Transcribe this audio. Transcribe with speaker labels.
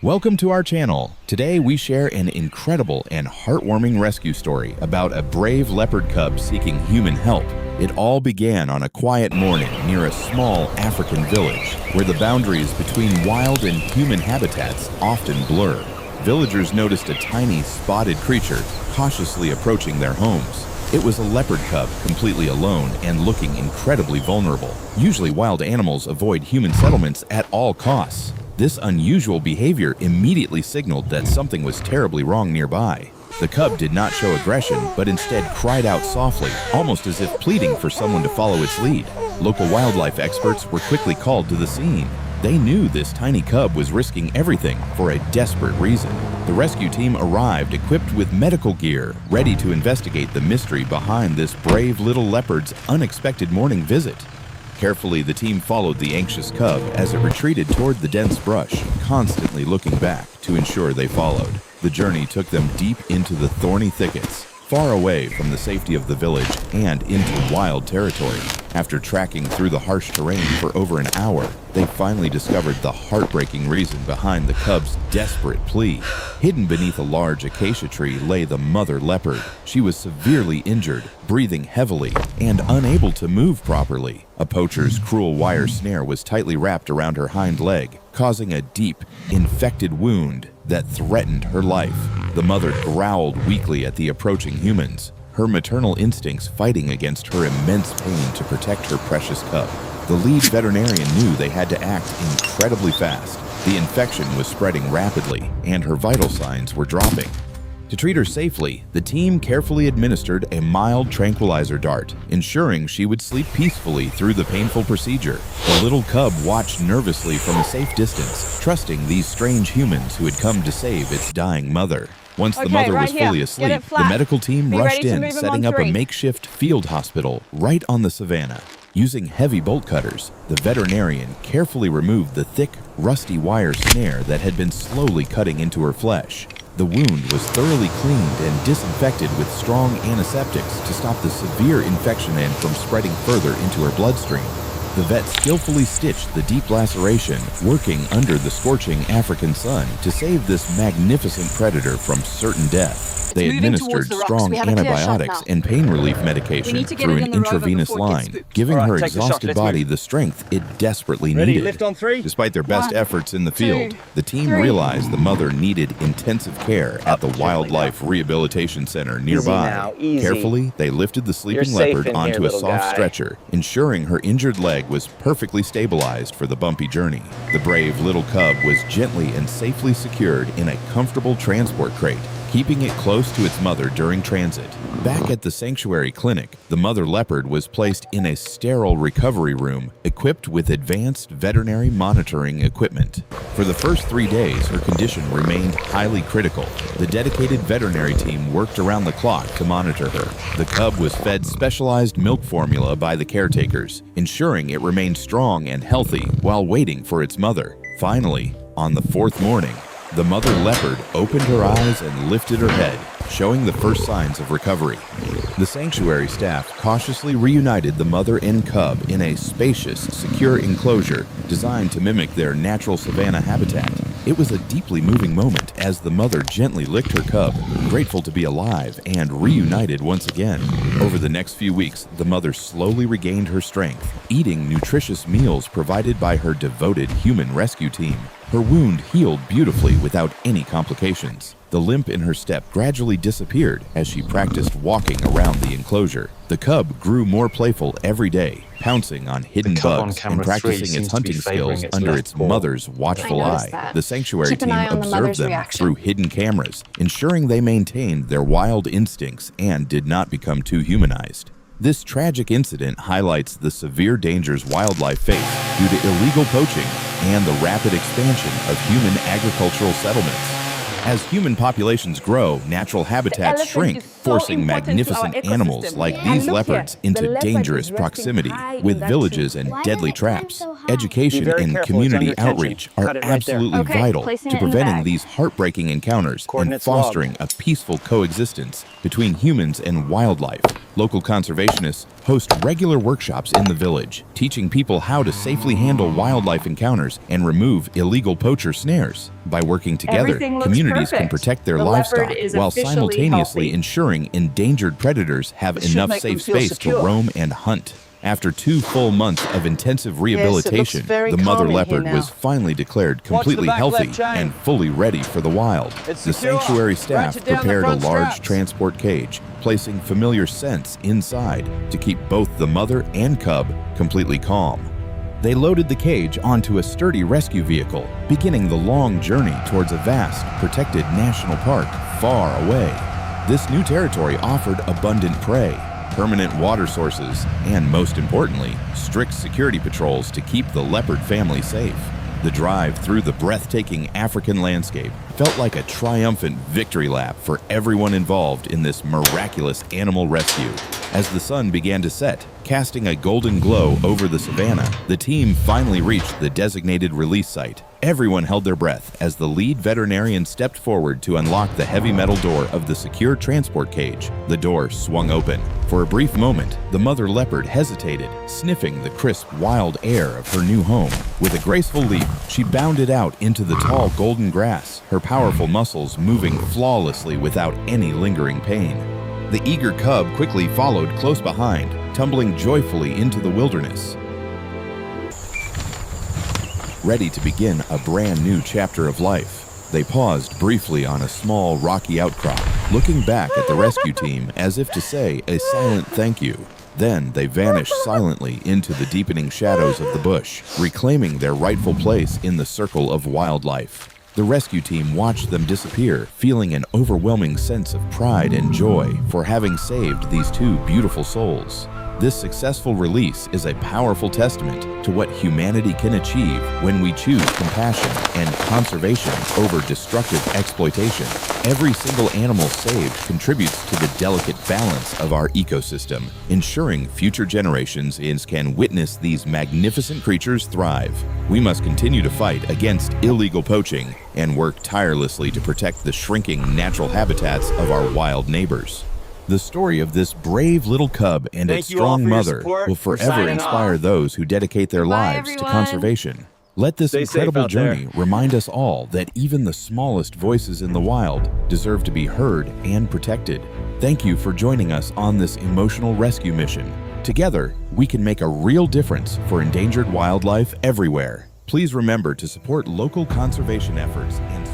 Speaker 1: Welcome to our channel. Today we share an incredible and heartwarming rescue story about a brave leopard cub seeking human help. It all began on a quiet morning near a small African village where the boundaries between wild and human habitats often blur. Villagers noticed a tiny spotted creature cautiously approaching their homes. It was a leopard cub, completely alone and looking incredibly vulnerable. Usually wild animals avoid human settlements at all costs. This unusual behavior immediately signaled that something was terribly wrong nearby. The cub did not show aggression, but instead cried out softly, almost as if pleading for someone to follow its lead. Local wildlife experts were quickly called to the scene. They knew this tiny cub was risking everything for a desperate reason. The rescue team arrived equipped with medical gear, ready to investigate the mystery behind this brave little leopard's unexpected morning visit. Carefully, the team followed the anxious cub as it retreated toward the dense brush, constantly looking back to ensure they followed. The journey took them deep into the thorny thickets, far away from the safety of the village and into wild territory. After tracking through the harsh terrain for over an hour, they finally discovered the heartbreaking reason behind the cub's desperate plea. Hidden beneath a large acacia tree lay the mother leopard. She was severely injured, breathing heavily, and unable to move properly. A poacher's cruel wire snare was tightly wrapped around her hind leg, causing a deep, infected wound that threatened her life. The mother growled weakly at the approaching humans, her maternal instincts fighting against her immense pain to protect her precious cub. The lead veterinarian knew they had to act incredibly fast. The infection was spreading rapidly, and her vital signs were dropping. To treat her safely, the team carefully administered a mild tranquilizer dart, ensuring she would sleep peacefully through the painful procedure. The little cub watched nervously from a safe distance, trusting these strange humans who had come to save its dying mother. Once the mother was fully asleep, the medical team rushed in, setting up a makeshift field hospital right on the savanna. Using heavy bolt cutters, the veterinarian carefully removed the thick, rusty wire snare that had been slowly cutting into her flesh. The wound was thoroughly cleaned and disinfected with strong antiseptics to stop the severe infection and from spreading further into her bloodstream. The vet skillfully stitched the deep laceration, working under the scorching African sun to save this magnificent predator from certain death. They administered strong antibiotics and pain relief medication through an intravenous line, giving her exhausted body the strength it desperately needed. Despite their best efforts in the field, the team realized the mother needed intensive care at the Wildlife Rehabilitation Center nearby. Carefully, they lifted the sleeping leopard onto a soft stretcher, ensuring her injured leg was perfectly stabilized for the bumpy journey. The brave little cub was gently and safely secured in a comfortable transport crate, keeping it close to its mother during transit. Back at the sanctuary clinic, the mother leopard was placed in a sterile recovery room equipped with advanced veterinary monitoring equipment. For the first 3 days, her condition remained highly critical. The dedicated veterinary team worked around the clock to monitor her. The cub was fed specialized milk formula by the caretakers, ensuring it remained strong and healthy while waiting for its mother. Finally, on the 4th morning, the mother leopard opened her eyes and lifted her head, showing the first signs of recovery. The sanctuary staff cautiously reunited the mother and cub in a spacious, secure enclosure designed to mimic their natural savanna habitat. It was a deeply moving moment as the mother gently licked her cub, grateful to be alive and reunited once again. Over the next few weeks, the mother slowly regained her strength, eating nutritious meals provided by her devoted human rescue team. Her wound healed beautifully without any complications. The limp in her step gradually disappeared as she practiced walking around the enclosure. The cub grew more playful every day, pouncing on hidden bugs and practicing its hunting skills under its mother's watchful eye. The sanctuary team observed them through hidden cameras, ensuring they maintained their wild instincts and did not become too humanized. This tragic incident highlights the severe dangers wildlife face due to illegal poaching and the rapid expansion of human agricultural settlements. As human populations grow, natural habitats shrink, forcing magnificent animals like these leopards into dangerous proximity with villages and deadly traps. Education and community outreach are absolutely vital to preventing these heartbreaking encounters and fostering a peaceful coexistence between humans and wildlife. Local conservationists host regular workshops in the village, teaching people how to safely handle wildlife encounters and remove illegal poacher snares. By working together, communities can protect their livestock while simultaneously ensuring endangered predators have enough safe space to roam and hunt. After 2 full months of intensive rehabilitation, the mother leopard was finally declared completely healthy and fully ready for the wild. The sanctuary staff prepared a large transport cage, placing familiar scents inside to keep both the mother and cub completely calm. They loaded the cage onto a sturdy rescue vehicle, beginning the long journey towards a vast, protected national park far away. This new territory offered abundant prey, permanent water sources, and most importantly, strict security patrols to keep the leopard family safe. The drive through the breathtaking African landscape felt like a triumphant victory lap for everyone involved in this miraculous animal rescue. As the sun began to set, casting a golden glow over the savanna, the team finally reached the designated release site. Everyone held their breath as the lead veterinarian stepped forward to unlock the heavy metal door of the secure transport cage. The door swung open. For a brief moment, the mother leopard hesitated, sniffing the crisp, wild air of her new home. With a graceful leap, she bounded out into the tall golden grass, her powerful muscles moving flawlessly without any lingering pain. The eager cub quickly followed close behind, tumbling joyfully into the wilderness. Ready to begin a brand new chapter of life, they paused briefly on a small rocky outcrop, looking back at the rescue team as if to say a silent thank you. Then they vanished silently into the deepening shadows of the bush, reclaiming their rightful place in the circle of wildlife. The rescue team watched them disappear, feeling an overwhelming sense of pride and joy for having saved these 2 beautiful souls. This successful release is a powerful testament to what humanity can achieve when we choose compassion and conservation over destructive exploitation. Every single animal saved contributes to the delicate balance of our ecosystem, ensuring future generations can witness these magnificent creatures thrive. We must continue to fight against illegal poaching and work tirelessly to protect the shrinking natural habitats of our wild neighbors. The story of this brave little cub and its strong mother will forever inspire those who dedicate their lives to conservation. Let this incredible journey remind us all that even the smallest voices in the wild deserve to be heard and protected. Thank you for joining us on this emotional rescue mission. Together, we can make a real difference for endangered wildlife everywhere. Please remember to support local conservation efforts and